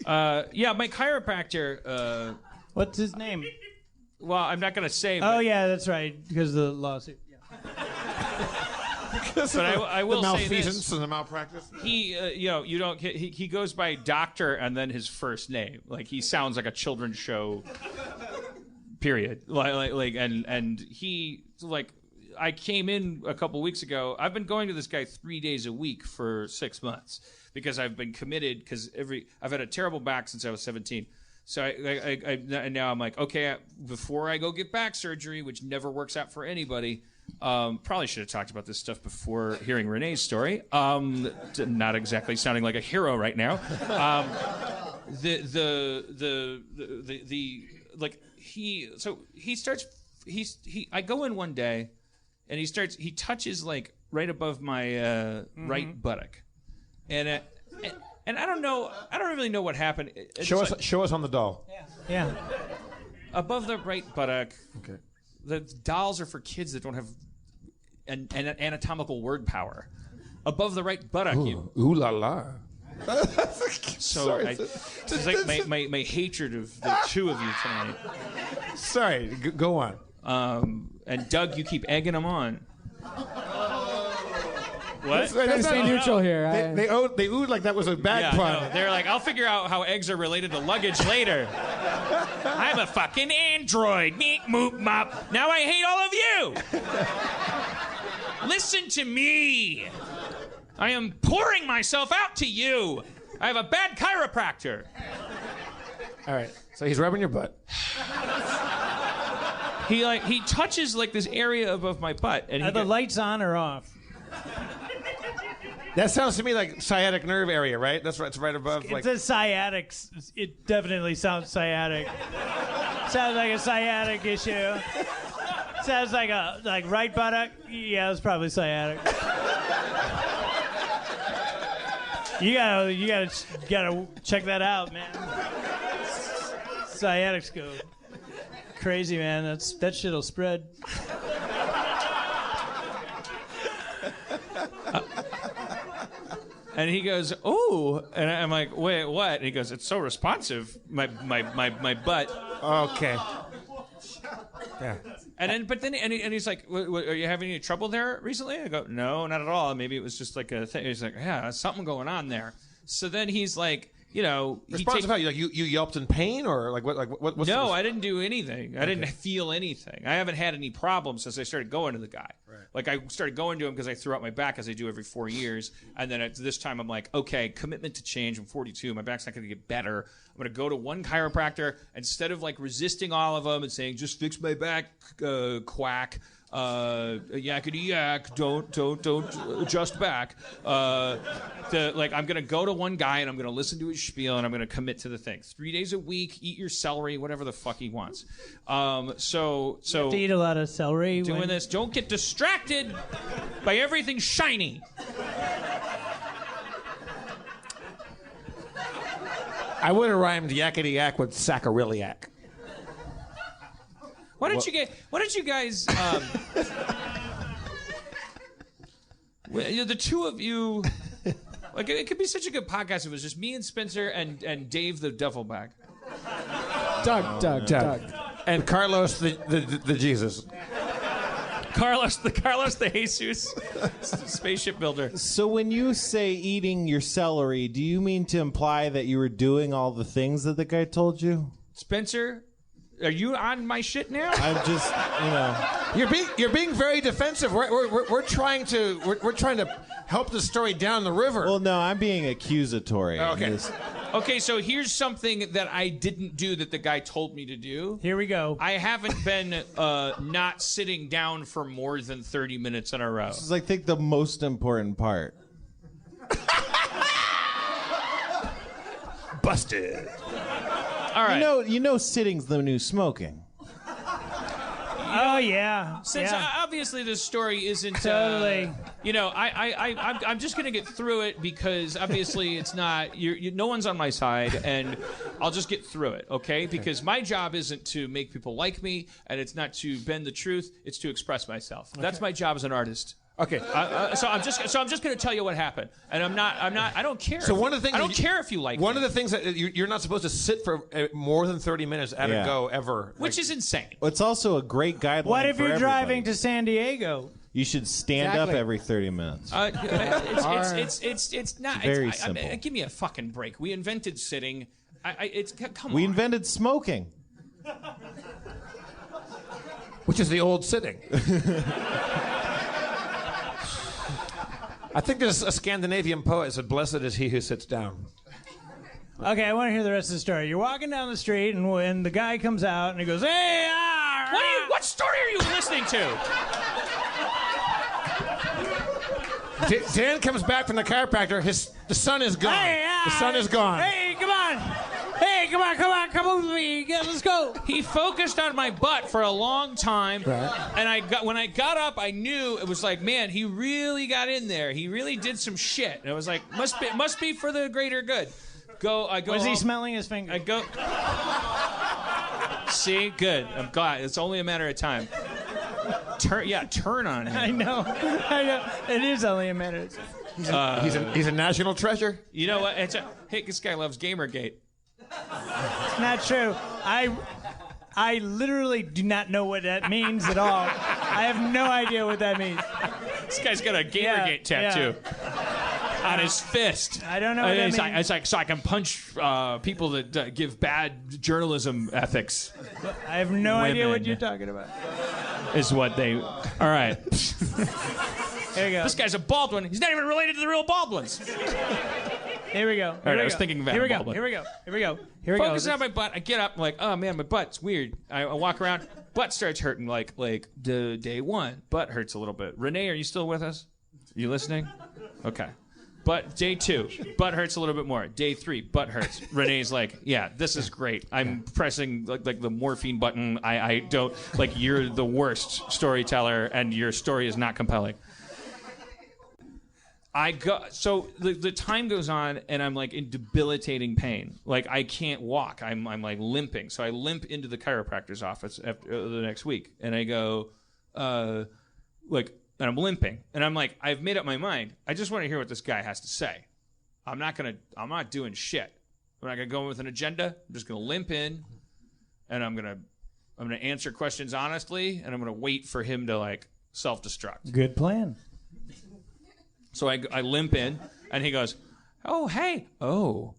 Yeah, my chiropractor. What's his name? Well, I'm not going to say. Oh, yeah, that's right, because of the lawsuit. Yeah. But I will say this. The malfeasance and the malpractice. He goes by doctor and then his first name. Like, he sounds like a children's show. Period. And he I came in a couple weeks ago. I've been going to this guy 3 days a week for 6 months because I've been committed. Because I've had a terrible back since I was 17. So and now I'm like, okay, before I go get back surgery, which never works out for anybody. Probably should have talked about this stuff before hearing Renee's story. Not exactly sounding like a hero right now. I go in one day, and he touches like right above my right buttock, and I don't really know what happened. Show us on the doll. Yeah. Above the right buttock. Okay. The dolls are for kids that don't have an anatomical word power. Above the right buttock. Ooh la la. So it's like my hatred of the two of you tonight. Sorry, go on. And Doug, you keep egging them on. What? Let's stay neutral here. They oohed like that was a bad pun. No, they're like, I'll figure out how eggs are related to luggage later. I'm a fucking android. Meep, moop, mop. Now I hate all of you. Listen to me. I am pouring myself out to you. I have a bad chiropractor. All right. So he's rubbing your butt. He touches like this area above my butt. And Are the lights on or off? That sounds to me like sciatic nerve area, right? That's right. It's right above. It says sciatic. It definitely sounds sciatic. Sounds like a sciatic issue. Sounds like right buttock. Yeah, it's probably sciatic. You gotta check that out, man. Sciatic scope. Crazy, man. That shit'll spread. And he goes, "Oh," and I'm like, "Wait, what?" And he goes, "It's so responsive, my butt." Okay. Yeah. And he's like, "Are you having any trouble there recently?" I go, "No, not at all. Maybe it was just like a thing." He's like, "Yeah, there's something going on there." So then he's like, responsive how? You yelped in pain or like what? No, I didn't do anything. I didn't feel anything. I haven't had any problems since I started going to the guy. Right. Like I started going to him because I threw out my back as I do every 4 years, and then at this time I'm like, okay, commitment to change. I'm 42. My back's not going to get better. I'm going to go to one chiropractor instead of like resisting all of them and saying just fix my back, quack. Yakety yak, don't adjust back. I'm gonna go to one guy and I'm gonna listen to his spiel and I'm gonna commit to the thing. 3 days a week, eat your celery, whatever the fuck he wants. So you have to eat a lot of celery. Doing this, don't get distracted by everything shiny. I would have rhymed yakety yak with saccharilliac. Why don't you guys? The two of you, like it could be such a good podcast if it was just me and Spencer and Dave the duffel bag. Doug. And Carlos the Jesus. Carlos the Jesus, spaceship builder. So when you say eating your celery, do you mean to imply that you were doing all the things that the guy told you? Spencer, are you on my shit now? I'm just, You're being very defensive. We're trying to help the story down the river. Well, no, I'm being accusatory. Okay. Okay, so here's something that I didn't do that the guy told me to do. Here we go. I haven't been not sitting down for more than 30 minutes in a row. This is, I think, the most important part. Busted. All right. You know, sitting's the new smoking. Oh yeah. Since obviously this story isn't totally. I'm just gonna get through it because obviously it's not. No one's on my side, and I'll just get through it, okay? Because my job isn't to make people like me, and it's not to bend the truth. It's to express myself. Okay. That's my job as an artist. Okay. So I'm just going to tell you what happened, and I don't care. So one of the things I don't care if you like. One me. of the things that you're not supposed to sit for more than 30 minutes at a go ever, which is insane. It's also a great guideline. What if for you're everybody. driving to San Diego? You should stand up every 30 minutes. It's not very simple. Give me a fucking break. We invented sitting. Come on. We invented smoking. which is the old sitting. I think there's a Scandinavian poet said, "Blessed is he who sits down." Okay, I want to hear the rest of the story. You're walking down the street, and when the guy comes out, and he goes, "Hey, What story are you listening to?" Dan comes back from the chiropractor. The sun is gone. The sun is gone. Hey, come on! Hey, come on with me. Let's go." He focused on my butt for a long time, and when I got up, I knew it was like, man, he really got in there. He really did some shit. And it was like, must be for the greater good. I go. Was he home. smelling his finger? I go. See, good. I'm glad. It's only a matter of time. Turn on him. I know. It is only a matter of time. He's a national treasure. You know what? Hey, this guy loves Gamergate. It's not true. I literally do not know what that means at all. I have no idea what that means. This guy's got a Gamergate tattoo on his fist. I don't know what that means. It's like so I can punch people that give bad journalism ethics. I have no idea what you're talking about. Is what they. All right. Here we go. This guy's a Baldwin. He's not even related to the real Baldwins. Here we go. All right, I was thinking of Adam Baldwin. Here we go. Focusing on my butt. I get up. I'm like, oh man, my butt's weird. I walk around. Butt starts hurting. Like the day one. Butt hurts a little bit. Renee, are you still with us? You listening? Okay. But day 2, butt hurts a little bit more. Day 3, butt hurts. Renee's like, yeah, this is great. I'm pressing like the morphine button. I don't like. You're the worst storyteller, and your story is not compelling. So the time goes on, and I'm like in debilitating pain. Like I can't walk. I'm like limping. So I limp into the chiropractor's office after the next week, and I go, and I'm limping, and I'm like, I've made up my mind. I just want to hear what this guy has to say. I'm not doing shit. I'm not gonna go in with an agenda. I'm just gonna limp in, and I'm gonna answer questions honestly, and I'm gonna wait for him to like self-destruct. Good plan. So I limp in, and he goes, "Oh, hey, oh,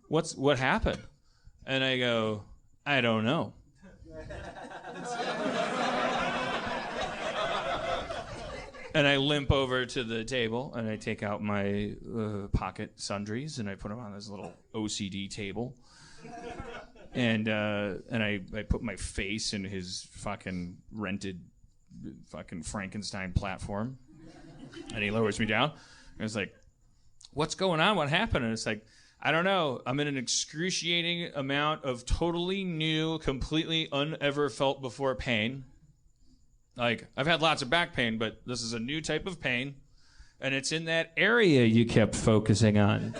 what happened?" And I go, "I don't know." And I limp over to the table, and I take out my pocket sundries, and I put them on this little OCD table. And I put my face in his fucking rented fucking Frankenstein platform. And he lowers me down. And it's like, what's going on? What happened? And it's like, I don't know. I'm in an excruciating amount of totally new, completely unever felt before pain. Like, I've had lots of back pain, but this is a new type of pain, and it's in that area you kept focusing on.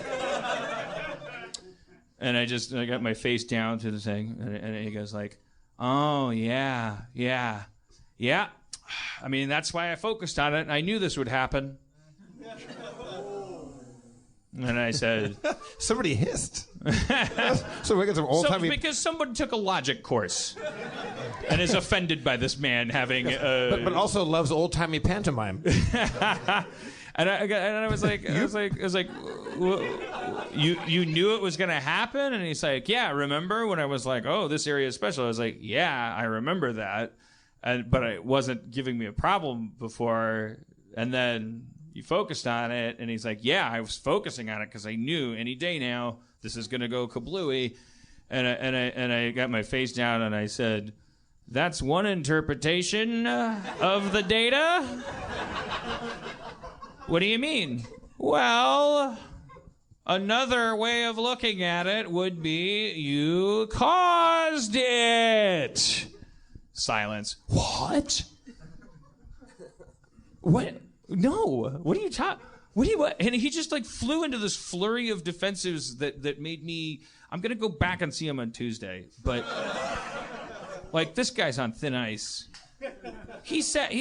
And I got my face down to the thing, and he goes like, "Oh, yeah. I mean, that's why I focused on it, and I knew this would happen." And I said... Somebody hissed. So we got some old-timey... because someone took a logic course and is offended by this man having... But also loves old-timey pantomime. And I was like, you knew it was going to happen? And he's like, yeah, remember when I was like, oh, this area is special? I was like, yeah, I remember that. But it wasn't giving me a problem before. And then... you focused on it, and he's like, yeah, I was focusing on it because I knew any day now this is going to go kablooey. And I got my face down, and I said, that's one interpretation of the data? What do you mean? Well, another way of looking at it would be you caused it. Silence. What? What? No. What are you talking? What? And he just like flew into this flurry of defensives that made me. I'm gonna go back and see him on Tuesday, but like this guy's on thin ice, He said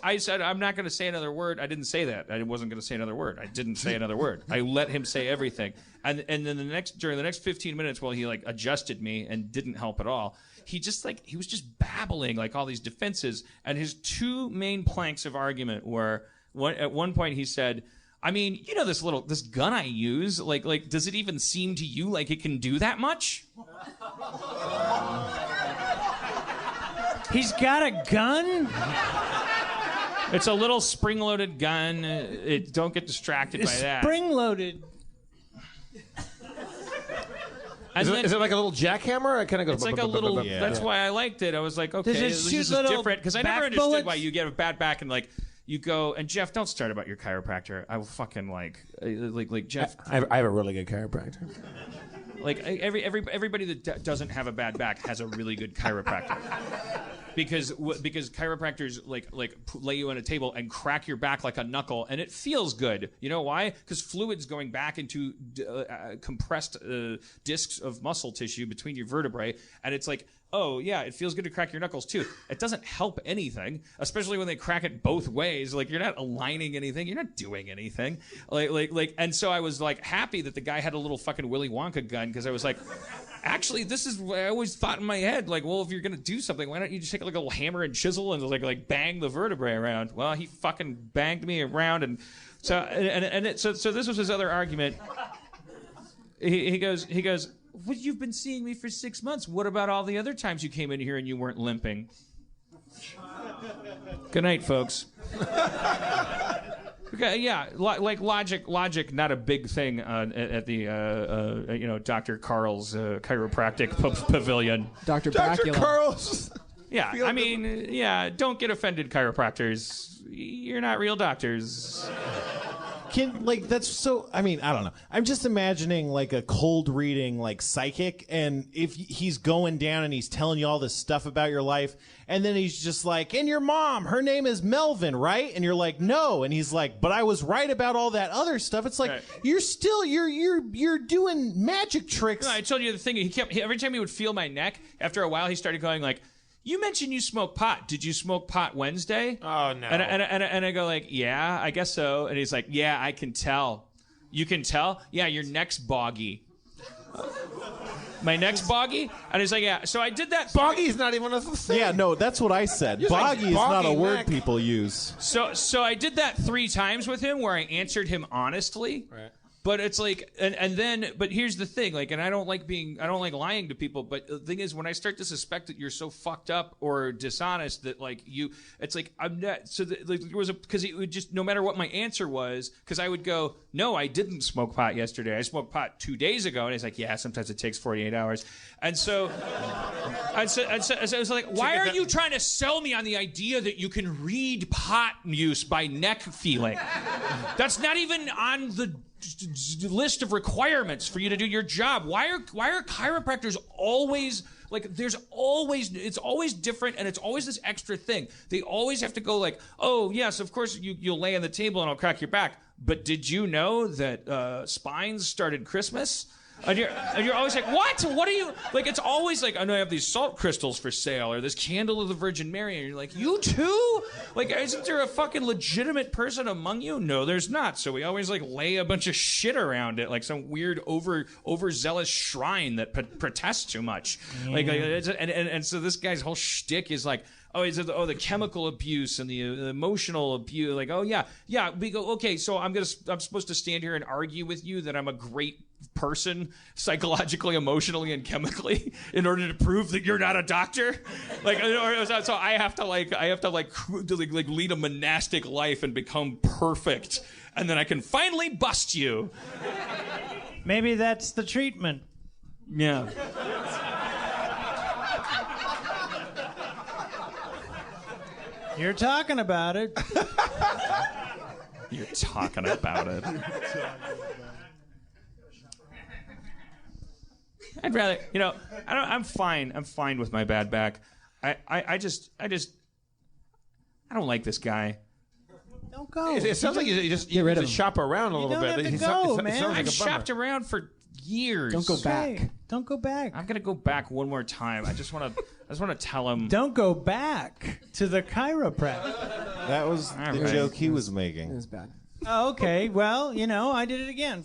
I said I'm not going to say another word. I didn't say that. I wasn't going to say another word. I didn't say another word. I let him say everything. And then during the next 15 minutes while he like adjusted me and didn't help at all, he was just babbling like all these defenses, and his two main planks of argument were at one point he said, I mean, you know, this gun I use, like does it even seem to you like it can do that much? He's got a gun? It's a little spring-loaded gun. Don't get distracted by that. Spring-loaded. Is it like a little jackhammer? It kind of goes. It's like a little. That's why I liked it. I was like, okay, this is different because I never understood why you get a bad back and like you go and Jeff, don't start about your chiropractor. I will fucking like Jeff. I have a really good chiropractor. Like everybody that doesn't have a bad back has a really good chiropractor. Because chiropractors like lay you on a table and crack your back like a knuckle, and it feels good. You know why? Because fluid's going back into compressed discs of muscle tissue between your vertebrae, and it's like, oh yeah, it feels good to crack your knuckles too. It doesn't help anything, especially when they crack it both ways. Like you're not aligning anything, you're not doing anything. And so I was like happy that the guy had a little fucking Willy Wonka gun, because I was like, actually, this is what I always thought in my head. Like, well, if you're gonna do something, why don't you just take like a little hammer and chisel and like bang the vertebrae around? Well, he fucking banged me around, and so so this was his other argument. He goes. Well, you've been seeing me for 6 months. What about all the other times you came in here and you weren't limping? Good night, folks. Okay, yeah, like logic, not a big thing at the Dr. Carl's chiropractic pavilion. Dr. Bacula. Carl's. Yeah, I mean, yeah, don't get offended, chiropractors. You're not real doctors. That's so, I mean, I don't know. I'm just imagining like a cold reading like psychic, and if he's going down and he's telling you all this stuff about your life, and then he's just like, and your mom, her name is Melvin, right? And you're like, no. And he's like, but I was right about all that other stuff. It's like, right. You're doing magic tricks. No, I told you the thing. Every time he would feel my neck, after a while he started going like, you mentioned you smoke pot. Did you smoke pot Wednesday? Oh, no. And I go like, yeah, I guess so. And he's like, yeah, I can tell. You can tell? Yeah, your neck's boggy. My neck's boggy? And he's like, yeah. So I did that. Boggy's not even a thing. Yeah, no, that's what I said. Boggy is not a word people use. So I did that 3 times with him where I answered him honestly. Right. But it's like, but here's the thing, like, and I don't like lying to people, but the thing is, when I start to suspect that you're so fucked up or dishonest that, like, it's like, I'm not, so there was because it would just, no matter what my answer was, because I would go, no, I didn't smoke pot yesterday, I smoked pot 2 days ago, and he's like, yeah, sometimes it takes 48 hours, and so I was like, why are you trying to sell me on the idea that you can read pot use by neck feeling? That's not even on the list of requirements for you to do your job. Why are chiropractors always like, it's always different, and it's always this extra thing. They always have to go like, oh yes, of course you'll lay on the table and I'll crack your back, but did you know that spines started Christmas? And you're always like, what? What are you like? It's always like, I know I have these salt crystals for sale, or this candle of the Virgin Mary, and you're like, you too? Like, isn't there a fucking legitimate person among you? No, there's not. So we always like lay a bunch of shit around it, like some weird overzealous shrine that protests too much. Like, and so this guy's whole shtick is like, the chemical abuse and the emotional abuse. Like, we go, okay, so I'm supposed to stand here and argue with you that I'm a great person, psychologically, emotionally, and chemically, in order to prove that you're not a doctor. Like, so I have to lead a monastic life and become perfect, and then I can finally bust you. Maybe that's the treatment. Yeah. You're talking about it. You're talking about it. I'd rather, I'm fine. I'm fine with my bad back. I don't like this guy. Don't go. It sounds like you just shop around a little bit. You don't have to go, man. I've shopped around for years. Don't go back. Hey, don't go back. I'm gonna go back one more time. I just want to tell him. Don't go back to the chiropractor. That was the right. joke he was It making. was bad. Oh, okay. Well, I did it again.